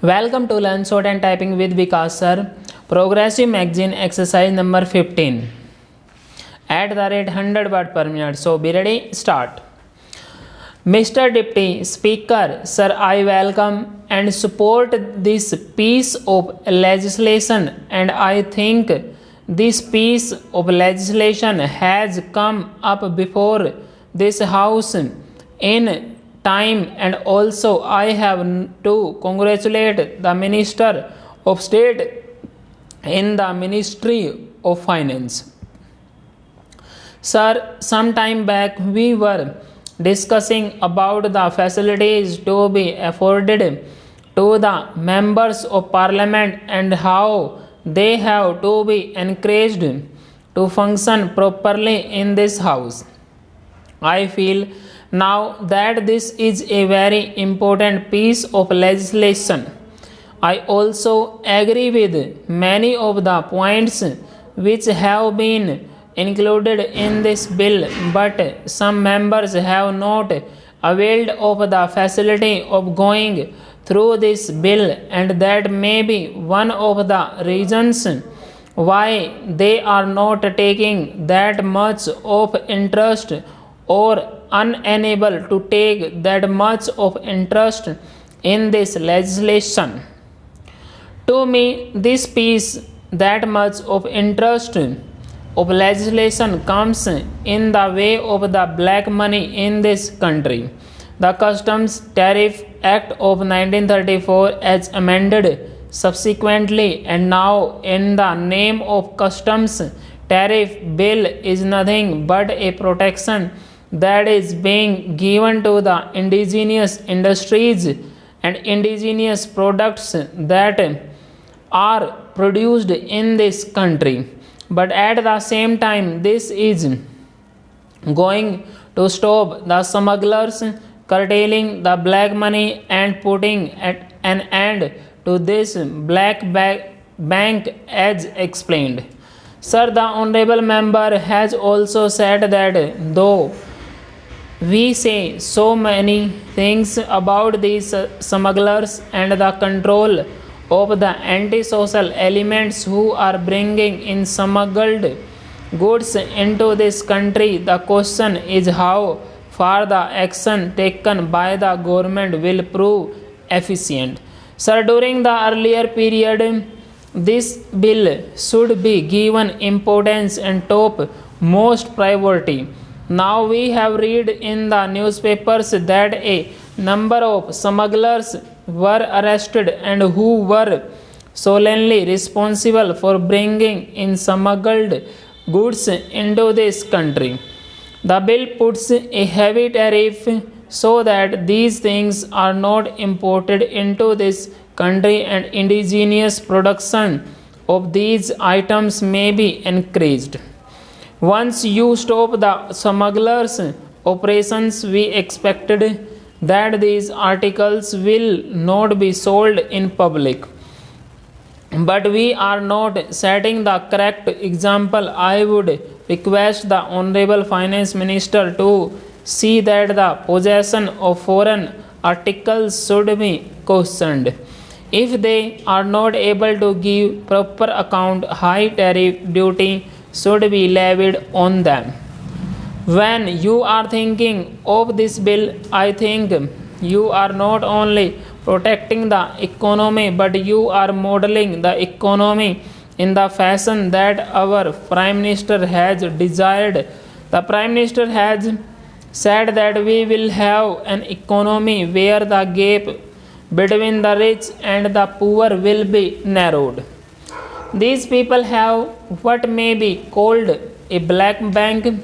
Welcome to Learn Short and Typing with Vikas sir. Progressive magazine exercise number 15. At the rate 100 word per minute. So be ready, start. Mr. Deputy Speaker, sir, I welcome and support this piece of legislation, and I think this piece of legislation has come up before this house in time, and also I have to congratulate the Minister of State in the Ministry of Finance. Sir, some time back we were discussing about the facilities to be afforded to the members of parliament and how they have to be encouraged to function properly in this house. I feel now that this is a very important piece of legislation. I also agree with many of the points which have been included in this bill, but some members have not availed of the facility of going through this bill, and that may be one of the reasons why they are not taking that much of interest or unable to take that much of interest in this legislation. To me, this piece that much of interest of legislation comes in the way of the black money in this country. The Customs Tariff Act of 1934 as amended subsequently and now in the name of Customs Tariff Bill is nothing but a protection that is being given to the indigenous industries and indigenous products that are produced in this country. But at the same time, this is going to stop the smugglers curtailing the black money and putting an end to this black bank as explained. Sir, the honorable member has also said that though we say so many things about these smugglers and the control of the antisocial elements who are bringing in smuggled goods into this country, the question is how far the action taken by the government will prove efficient. Sir, during the earlier period, this bill should be given importance and top most priority. Now we have read in the newspapers that a number of smugglers were arrested and who were solely responsible for bringing in smuggled goods into this country. The bill puts a heavy tariff so that these things are not imported into this country and indigenous production of these items may be encouraged. Once you stop the smugglers' operations, we expected that these articles will not be sold in public. But we are not setting the correct example. I would request the Honorable Finance Minister to see that the possession of foreign articles should be questioned. If they are not able to give proper account, high tariff duty should be levied on them. When you are thinking of this bill, I think you are not only protecting the economy but you are modeling the economy in the fashion that our Prime Minister has desired. The Prime Minister has said that we will have an economy where the gap between the rich and the poor will be narrowed. These people have what may be called a black bank.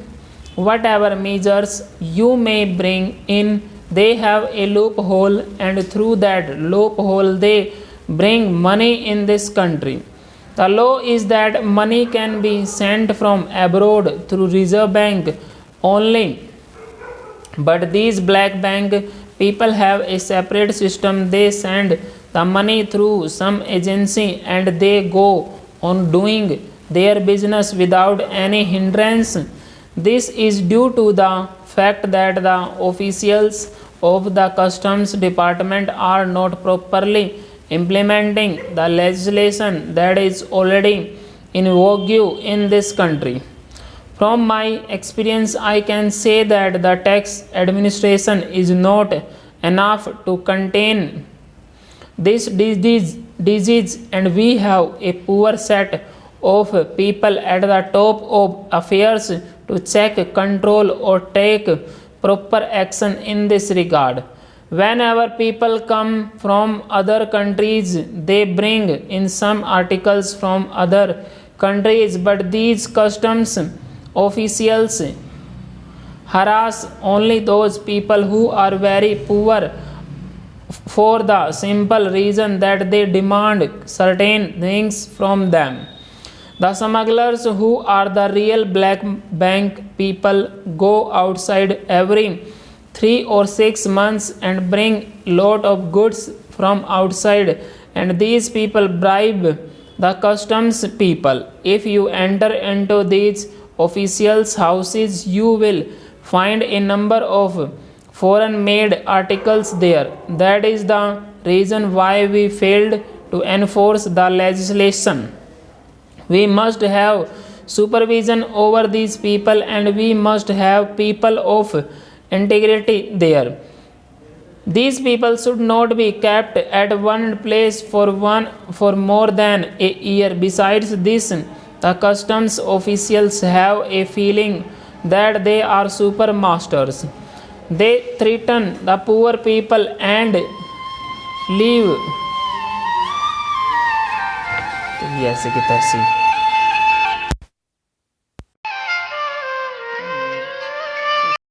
Whatever measures you may bring in, they have a loophole, and through that loophole they bring money in this country. The law is that money can be sent from abroad through Reserve Bank only, but these black bank people have a separate system. They send the money through some agency and they go on doing their business without any hindrance. This is due to the fact that the officials of the customs department are not properly implementing the legislation that is already in vogue in this country. From my experience, I can say that the tax administration is not enough to contain this disease, and we have a poor set of people at the top of affairs to check, control, or take proper action in this regard. Whenever people come from other countries, they bring in some articles from other countries, but these customs officials harass only those people who are very poor for the simple reason that they demand certain things from them. The smugglers, who are the real black bank people, go outside every 3 or 6 months and bring lot of goods from outside, and these people bribe the customs people. If you enter into these officials' houses, you will find a number of foreign made articles there. That is the reason why we failed to enforce the legislation. We must have supervision over these people, and we must have people of integrity there. These people should not be kept at one place for more than a year. Besides this, the customs officials have a feeling that they are super masters. They threaten the poor people and leave. तो ये ऐसे की तैसी